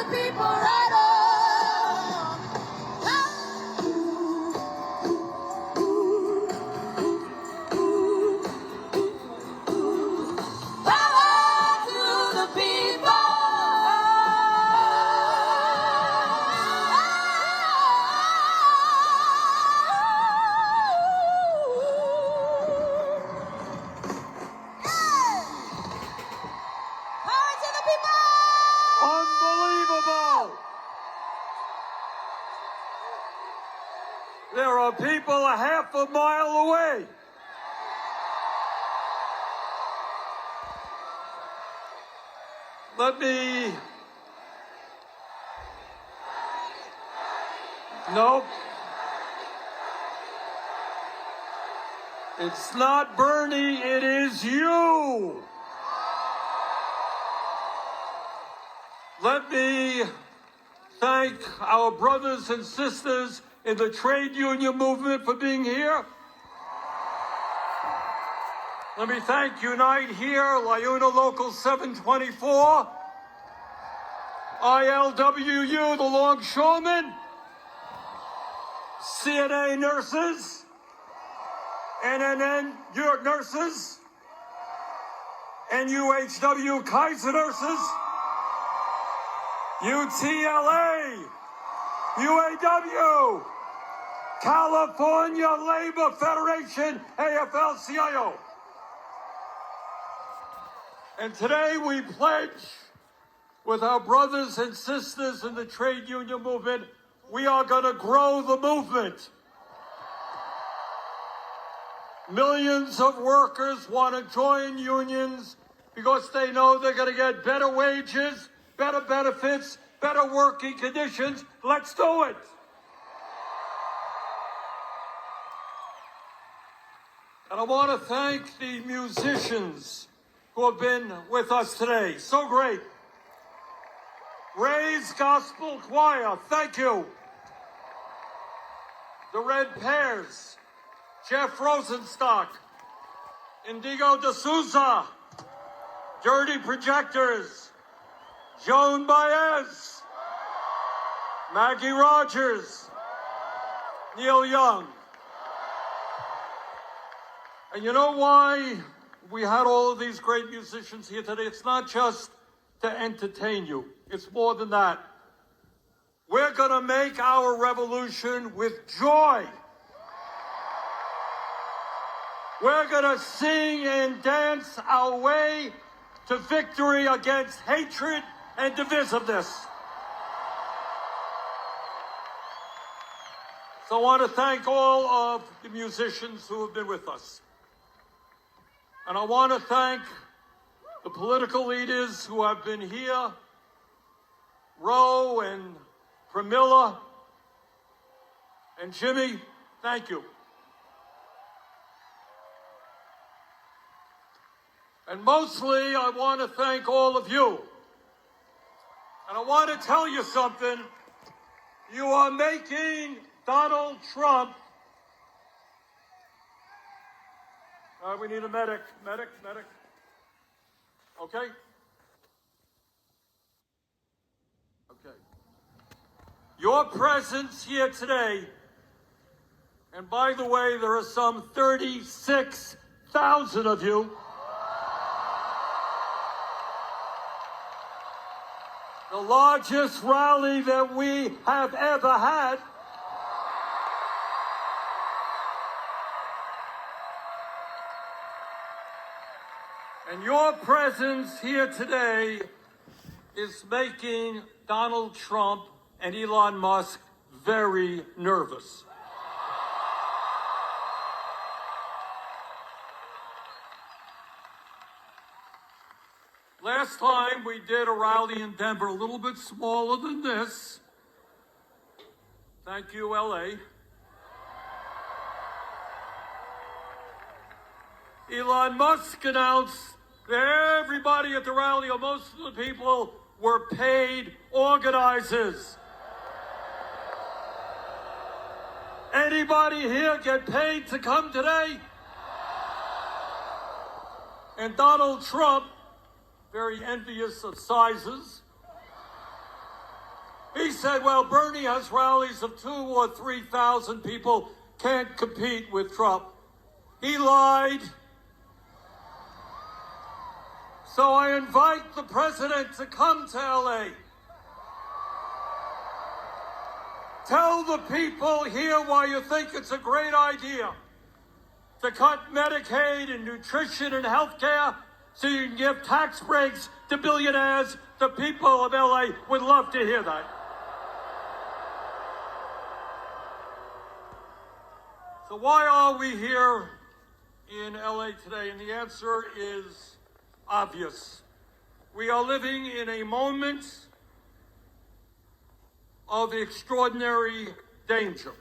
the people, right on. Power to the people. Power to the people. Unbelievable! There are people a half a mile away. Let me... Nope. It's not Bernie, it is you. Let me thank our brothers and sisters in the trade union movement for being here. Let me thank Unite Here, Liuna Local 724, ILWU, the Longshoremen, CNA nurses, NNN New York nurses, NUHW Kaiser nurses, UTLA, UAW, California Labor Federation, AFL-CIO. And today we pledge with our brothers and sisters in the trade union movement, we are going to grow the movement. Millions of workers want to join unions because they know they're going to get better wages, better benefits, better working conditions. Let's do it. And I want to thank the musicians who have been with us today. So great. Ray's Gospel Choir, thank you. The Red Pears, Jeff Rosenstock, Indigo D'Souza, Dirty Projectors, Joan Baez, Maggie Rogers, Neil Young. And you know why we had all of these great musicians here today? It's not just to entertain you. It's more than that. We're going to make our revolution with joy. We're going to sing and dance our way to victory against hatred and divisiveness. So I want to thank all of the musicians who have been with us. And I want to thank the political leaders who have been here, Ro and Pramila and Jimmy, thank you. And mostly, I want to thank all of you. And I want to tell you something. You are making Donald Trump. We need a medic. Medic. Okay? Okay. Your presence here today, and by the way, there are some 36,000 of you. The largest rally that we have ever had. And your presence here today is making Donald Trump and Elon Musk very nervous. Last time we did a rally in Denver, a little bit smaller than this. Thank you, LA. Elon Musk announced that everybody at the rally, or most of the people, were paid organizers. Anybody here get paid to come today? And Donald Trump, very envious of sizes, he said, well, Bernie has rallies of 2,000 or 3,000 people, can't compete with Trump. He lied. So I invite the president to come to LA. Tell the people here why you think it's a great idea to cut Medicaid and nutrition and health care so you can give tax breaks to billionaires. The people of LA would love to hear that. So why are we here in LA today? And the answer is obvious. We are living in a moment of extraordinary danger.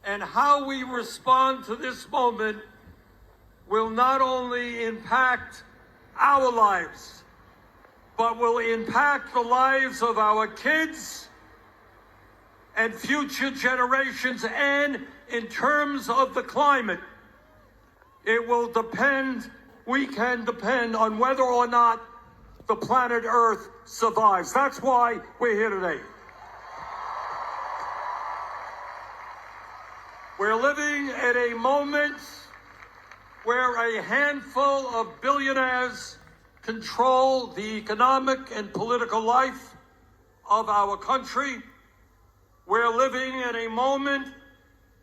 And how we respond to this moment will not only impact our lives, but will impact the lives of our kids and future generations. And in terms of the climate, it will depend, we can depend on whether or not the planet Earth survives. That's why we're here today. We're living at a moment where a handful of billionaires control the economic and political life of our country. We're living in a moment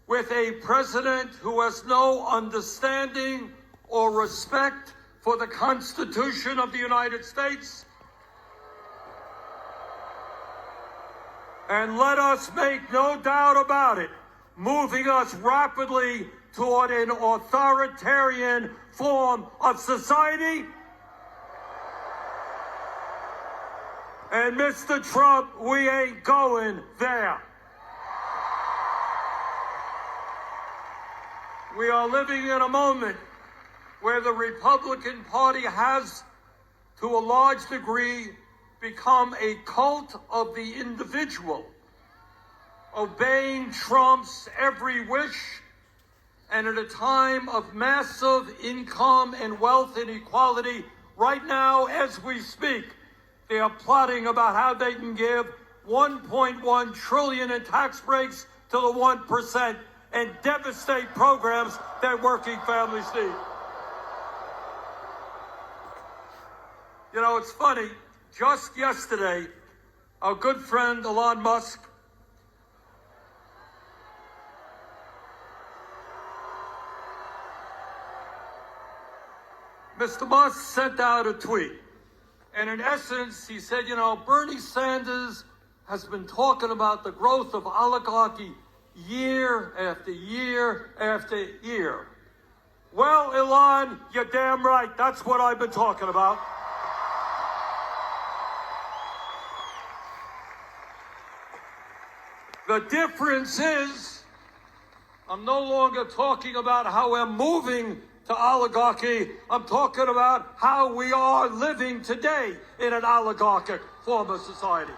with a president who has no understanding or respect for the Constitution of the United States. And let us make no doubt about it, moving us rapidly toward an authoritarian form of society. And Mr. Trump, we ain't going there. We are living in a moment where the Republican Party has, to a large degree, become a cult of the individual, obeying Trump's every wish. And at a time of massive income and wealth inequality, right now, as we speak, they are plotting about how they can give $1.1 trillion in tax breaks to the 1% and devastate programs that working families need. You know, it's funny. Just yesterday, our good friend Elon Musk Mr. Musk sent out a tweet. And in essence, he said, you know, Bernie Sanders has been talking about the growth of oligarchy year after year after year. Well, Elon, you're damn right. That's what I've been talking about. The difference is, I'm no longer talking about how we're moving to oligarchy. I'm talking about how we are living today in an oligarchic form of society.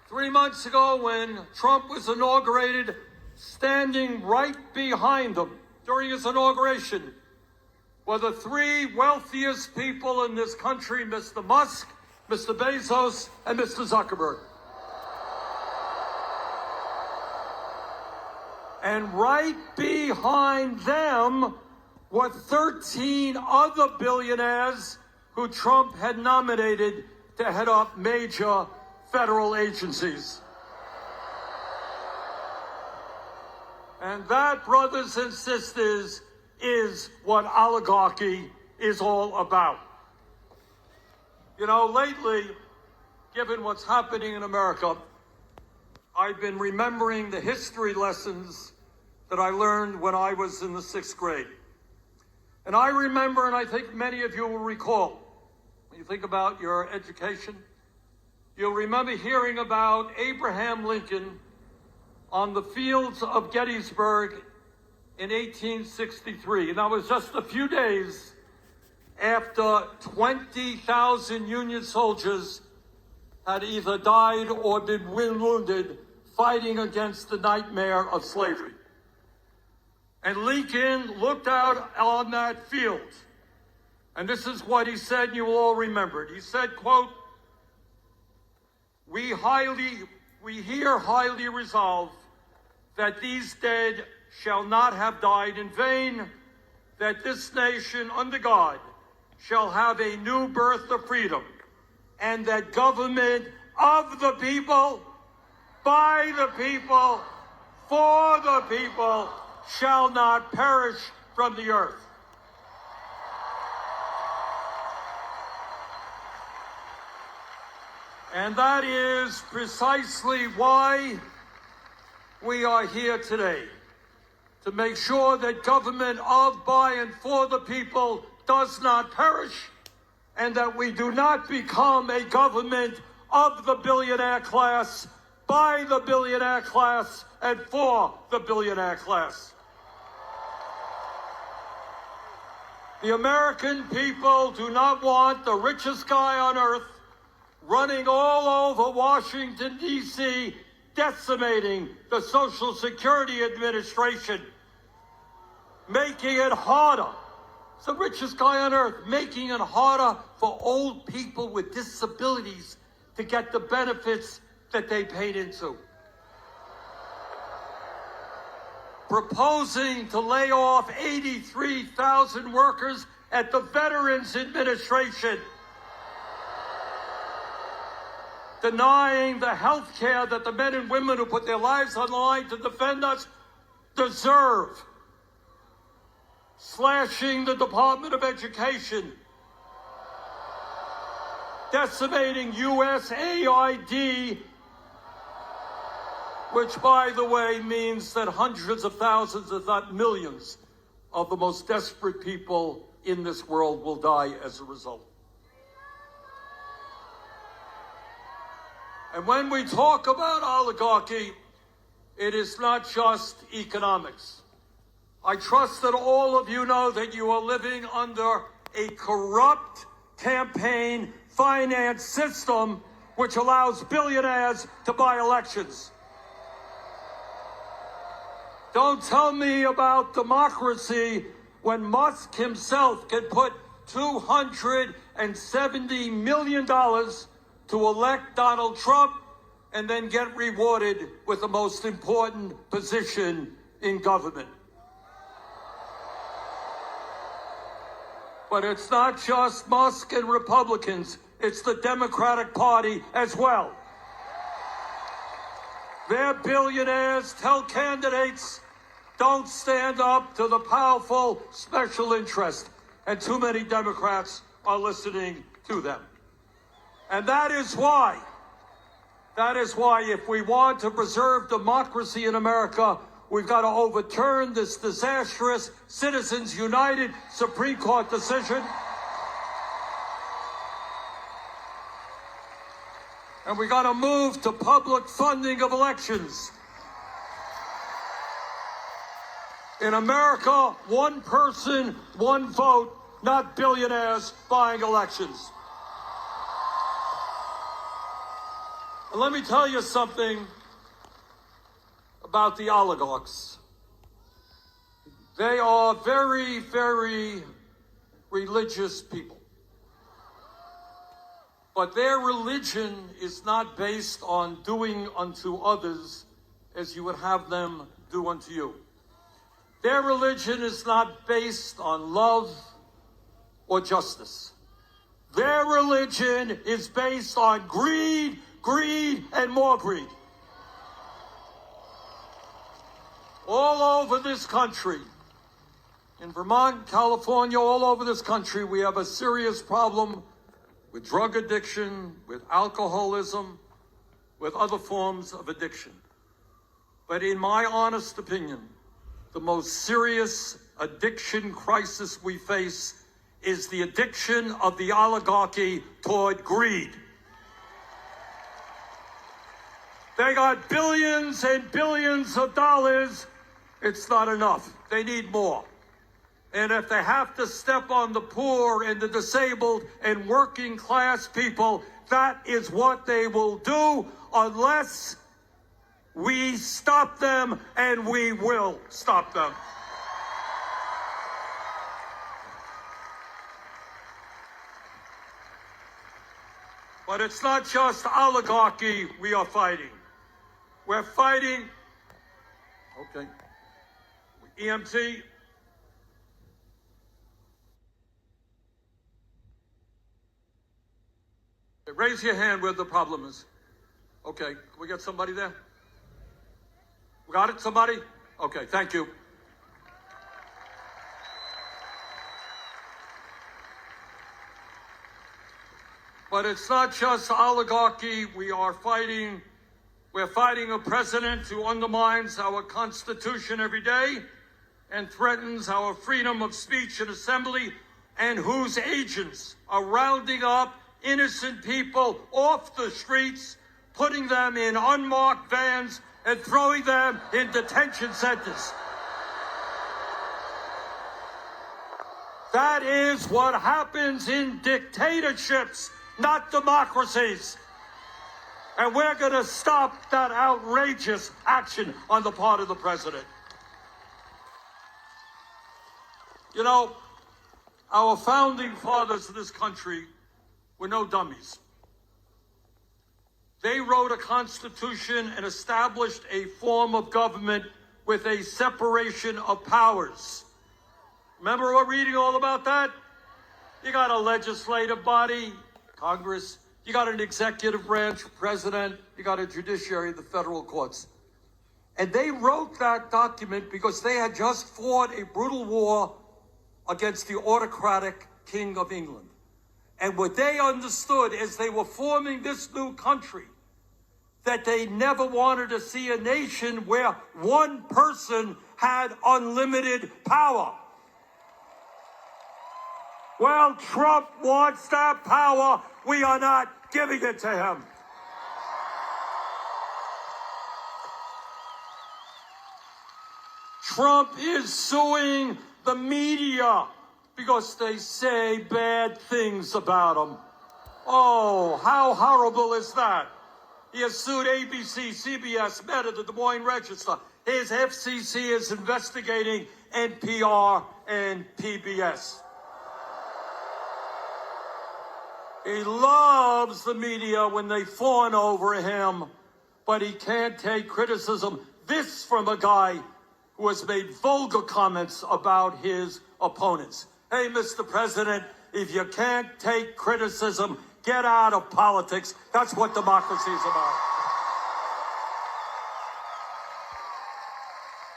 3 months ago, when Trump was inaugurated, standing right behind him during his inauguration were the three wealthiest people in this country, Mr. Musk, Mr. Bezos, and Mr. Zuckerberg. And right behind them were 13 other billionaires who Trump had nominated to head up major federal agencies. And that, brothers and sisters, is what oligarchy is all about. You know, lately, given what's happening in America, I've been remembering the history lessons that I learned when I was in the 6th grade. And I remember, and I think many of you will recall, when you think about your education, you'll remember hearing about Abraham Lincoln on the fields of Gettysburg in 1863. And that was just a few days after 20,000 Union soldiers had either died or been wounded fighting against the nightmare of slavery. And Lincoln looked out on that field, and this is what he said, and you will all remember it. He said, quote, we here highly resolve that these dead shall not have died in vain, that this nation under God shall have a new birth of freedom, and that government of the people, by the people, for the people, shall not perish from the earth. And that is precisely why we are here today, to make sure that government of, by, and for the people does not perish, and that we do not become a government of the billionaire class, by the billionaire class, and for the billionaire class. The American people do not want the richest guy on earth running all over Washington, D.C., decimating the Social Security Administration, making it harder. It's the richest guy on earth, making it harder for old people with disabilities to get the benefits that they paid into. Proposing to lay off 83,000 workers at the Veterans Administration. Denying the health care that the men and women who put their lives on the line to defend us deserve. Slashing the Department of Education. Decimating USAID, which, by the way, means that hundreds of thousands, if not millions, of the most desperate people in this world will die as a result. And when we talk about oligarchy, it is not just economics. I trust that all of you know that you are living under a corrupt campaign finance system which allows billionaires to buy elections. Don't tell me about democracy when Musk himself can put $270 million to elect Donald Trump and then get rewarded with the most important position in government. But it's not just Musk and Republicans, it's the Democratic Party as well. Their billionaires tell candidates, don't stand up to the powerful special interest, and too many Democrats are listening to them. And that is why if we want to preserve democracy in America, we've got to overturn this disastrous Citizens United Supreme Court decision. And we got to move to public funding of elections. In America, one person, one vote, not billionaires buying elections. And let me tell you something about the oligarchs. They are very, very religious people. But their religion is not based on doing unto others as you would have them do unto you. Their religion is not based on love or justice. Their religion is based on greed, greed, and more greed. All over this country, in Vermont, California, all over this country, we have a serious problem with drug addiction, with alcoholism, with other forms of addiction. But in my honest opinion, the most serious addiction crisis we face is the addiction of the oligarchy toward greed. They got billions and billions of dollars. It's not enough. They need more. And if they have to step on the poor and the disabled and working class people, that is what they will do unless we stop them, and we will stop them. But it's not just oligarchy we are fighting. We're fighting, okay, EMT. Raise your hand where the problem is. Okay, can we get somebody there? We got it, somebody? Okay, thank you. But it's not just oligarchy we are fighting. We're fighting a president who undermines our Constitution every day and threatens our freedom of speech and assembly, and whose agents are rounding up innocent people off the streets, putting them in unmarked vans and throwing them in detention centers. That is what happens in dictatorships, not democracies. And we're going to stop that outrageous action on the part of the president. You know, our founding fathers of this country were no dummies. They wrote a constitution and established a form of government with a separation of powers. Remember we're reading all about that? You got a legislative body, Congress. You got an executive branch, president. You got a judiciary, the federal courts. And they wrote that document because they had just fought a brutal war against the autocratic King of England. And what they understood as they were forming this new country, that they never wanted to see a nation where one person had unlimited power. Well, Trump wants that power. We are not giving it to him. Trump is suing the media because they say bad things about him. Oh, how horrible is that? He has sued ABC, CBS, Meta, the Des Moines Register. His FCC is investigating NPR and PBS. He loves the media when they fawn over him, but he can't take criticism. This from a guy who has made vulgar comments about his opponents. Hey, Mr. President, if you can't take criticism, get out of politics. That's what democracy is about.